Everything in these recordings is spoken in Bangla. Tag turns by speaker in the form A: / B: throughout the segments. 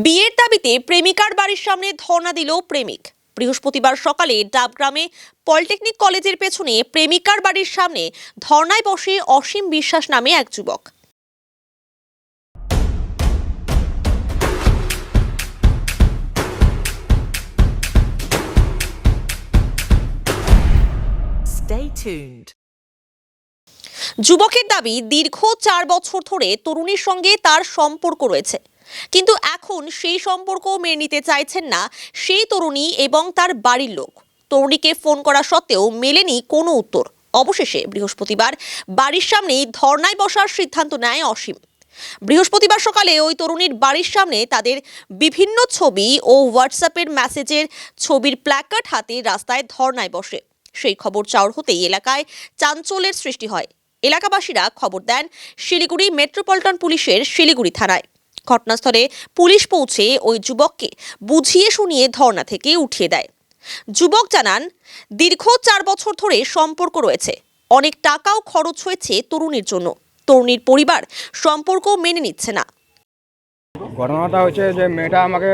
A: বিয়ের দাবিতে প্রেমিকার বাড়ির সামনে ধর্ণা দিল প্রেমিক। বৃহস্পতিবার সকালে ডাবগ্রামে পলিটেকনিক কলেজের পেছনে প্রেমিকার বাড়ির সামনে ধর্ণায় বসে অসীম বিশ্বাস নামে এক যুবক।
B: Stay tuned.
A: যুবকের দাবি, দীর্ঘ 4 বছর ধরে তরুণীর সঙ্গে তার সম্পর্ক রয়েছে, কিন্তু এখন সেই সম্পর্ক মেনে নিতে চাইছেন না সেই তরুণী এবং তার বাড়ির লোক। তরুণীকে ফোন করা সত্ত্বেও মেলেনি কোনো উত্তর। অবশেষে বৃহস্পতিবার বাড়ির সামনেই ধর্ণায় বসার সিদ্ধান্ত নেয় অসীম। বৃহস্পতিবার সকালে ওই তরুণীর বাড়ির সামনে তাদের বিভিন্ন ছবি ও হোয়াটসঅ্যাপের মেসেজের ছবির প্ল্যাকার্ড হাতে রাস্তায় ধর্ণায় বসে। সেই খবর চাউর হতেই এলাকায় চাঞ্চল্যের সৃষ্টি হয়। এলাকাবাসীরা খবর দেন শিলিগুড়ি মেট্রোপলিটন পুলিশের শিলিগুড়ি থানায়। ঘটনাস্থলে পুলিশ পৌঁছে ওই যুবককে বুঝিয়ে শুনিয়ে ধর্ণা থেকে উঠিয়ে দেয়। যুবক জানান, দীর্ঘ 4 বছর ধরে সম্পর্ক রয়েছে, অনেক টাকাও খরচ হয়েছে তরুণীর জন্য। তরুণীর পরিবার সম্পর্ক মেনে নিচ্ছে না।
C: ঘটনাটা হচ্ছে যে মেয়েটা আমাকে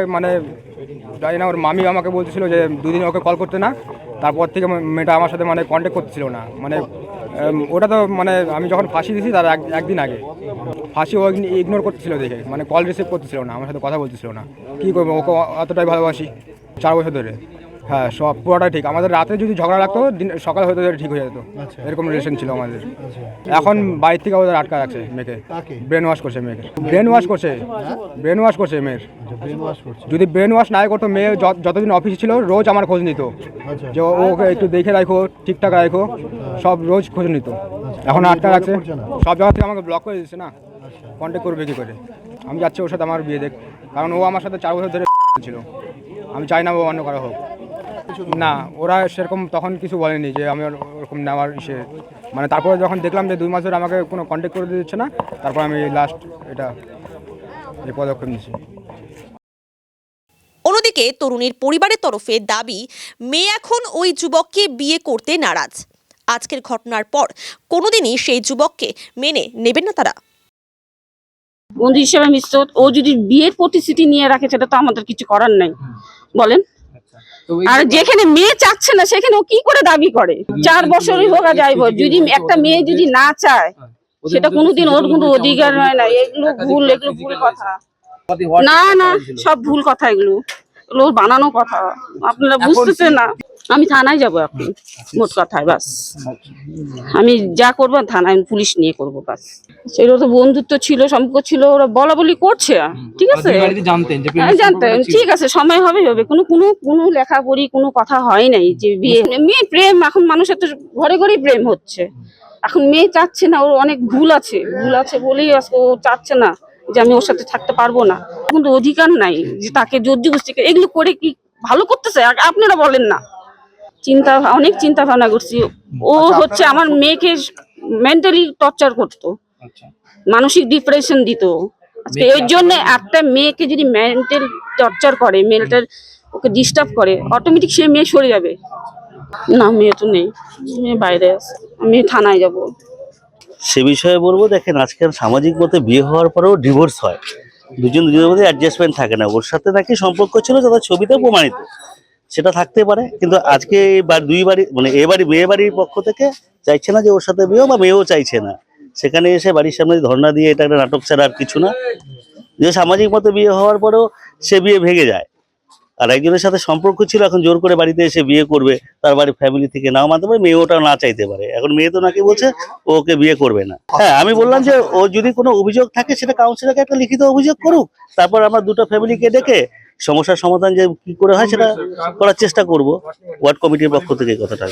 C: জানি না, ওর মামি আমাকে বলতেছিল যে দুদিন ওকে কল করতে না। তারপর থেকে মেয়েটা আমার সাথে কন্ট্যাক্ট করতেছিল না। ওটা তো আমি যখন ফাঁসি দিয়েছি তার একদিন আগে ফাঁসি ও ইগনোর করতেছিল, দেখে কল রিসিভ করতেছিল না, আমার সাথে কথা বলতেছিল না। কী করবো, ওকে অতটাই ভালোবাসি 4 বছর ধরে। হ্যাঁ, সব পুরোটাই ঠিক। আমাদের রাতে যদি ঝগড়া লাগতো, সকাল হয়তো ঠিক হয়ে যেত, এরকম রিলেশন ছিল আমাদের। এখন বাড়ির থেকে ওদের আটকা রাখছে মেয়েকে, ব্রেন ওয়াশ করছে মেয়েকে, ব্রেন ওয়াশ করছে মেয়ের। যদি ব্রেন ওয়াশ নাই করতো, মেয়ে যতদিন অফিসে ছিল রোজ আমার খোঁজ নিত যে ওকে একটু দেখে রাখো, ঠিকঠাক রাখো, সব রোজ খোঁজ নিত। এখন আটকা রাখছে, সব জায়গা থেকে আমাকে ব্লক করে দিচ্ছে না, কন্ট্যাক্ট করবে কী করে? আমি যাচ্ছি ওর সাথে আমার বিয়ে দেখ, কারণ ও আমার সাথে 4 বছর ধরে ছিল। আমি চাই না ও অন্য করা হোক। না, ওরা সেরকম তখন কিছু বলেনি যে আমি ওরকম নেওয়ার তারপরে যখন দেখলাম যে 2 মাস ধরে আমাকে কোনো কন্ট্যাক্ট করে দিচ্ছে না, তারপর আমি লাস্ট এই পদক্ষেপ নিয়েছি।
A: অন্যদিকে তরুণীর পরিবারের তরফে দাবি, মেয়ে এখন ওই যুবককে বিয়ে করতে নারাজ। আজকের ঘটনার পর কোনোদিনই সেই যুবককে মেনে নেবেন না তারা।
D: বন্ধু হিসেবে মিশত, ও যদি বিয়ের প্রতিশ্রুতি নিয়ে রাখে সেটা তো আমাদের কিছু করার নাই, বলেন। আর যেখানে মেয়ে চাচ্ছে না সেখানে ও কি করে দাবি করে? 4 বছরই হোক আর যাইব, যদি একটা মেয়ে যদি না চায় সেটা কোনোদিন ওর কোনো অধিকার হয় না। এগুলো ভুল কথা। না, সব ভুল কথা, এগুলো বানানো কথা, আপনারা বুঝতেছেন না। আমি থানায় যাবো এখন, মোট কথায় বাস। আমি যা করবো থানায় পুলিশ নিয়ে করবো বাস। সেটা তো বন্ধুত্ব ছিল, সম্পর্ক ছিল, ওরা বলা বলি করছে, ঠিক আছে, জানতেন, ঠিক আছে, সময় হবে। কোনো লেখাপড়ি কোনো কথা হয় নাই যে বিয়ে মেয়ে প্রেম। এখন মানুষের তো ঘরে ঘরেই প্রেম হচ্ছে। এখন মেয়ে চাচ্ছে না, ওর অনেক ভুল আছে বলেই আজকে ও চাচ্ছে না যে আমি ওর সাথে থাকতে পারবো না। কিন্তু অধিকার নাই যে তাকে জোর জবরদস্তি এগুলো করে কি ভালো করতেছে? আপনারা বলেন না। অনেক চিন্তা ভাবনা করছি। ও হচ্ছে আমার মেয়েকে মেন্টালি টর্চার করতো, মানসিক ডিপ্রেশন দিত। আজকে এর জন্য একটা মেয়েকে যদি মেন্টাল টর্চার করে, মেয়েটার ওকে ডিস্টার্ব করে, অটোমেটিক সে মেয়ে সরে যাবে না। মেয়ে তো নেই, মেয়ে বাইরে আছে। আমি থানায় যাব।
E: সে বিষয়ে বলবো, দেখেন, আজকাল সামাজিক মতে বিয়ে হওয়ার পরেও ডিভোর্স হয়। দুজনের মধ্যে অ্যাডজাস্টমেন্ট থাকে না। ওর সাথে নাকি সম্পর্ক ছিল, যারা ছবিতে প্রমাণিত, সেটা থাকতে পারে। কিন্তু আজকে দুই বাড়ি মেয়ে বাড়ির পক্ষ থেকে চাইছে না যে ওর সাথে বিয়ে, বা মেয়েও চাইছে না। সেখানে এসে বাড়ির সামনে ধর্ণা দিয়ে, এটা একটা নাটক ছাড়া আর কিছু না। যে সামাজিক মতে বিয়ে হওয়ার পরেও সে বিয়ে ভেঙে যায়, আর একজনের সাথে সম্পর্ক ছিল, এখন জোর করে বাড়িতে এসে বিয়ে করবে, তার বাড়ির ফ্যামিলি থেকে নাও মানতে পারে, মেয়ে ওটা না চাইতে পারে। এখন মেয়ে তো নাকি বলছে ওকে বিয়ে করবে না। হ্যাঁ, আমি বললাম যে ও যদি কোনো অভিযোগ থাকে সেটা কাউন্সিলরকে একটা লিখিত অভিযোগ করুক, তারপর আমরা দুটো ফ্যামিলিকে ডেকে সমস্যার সমাধান যে কি করে হয় সেটা করার চেষ্টা করব। ওয়ার্ড কমিটির পক্ষ থেকে কথাটা।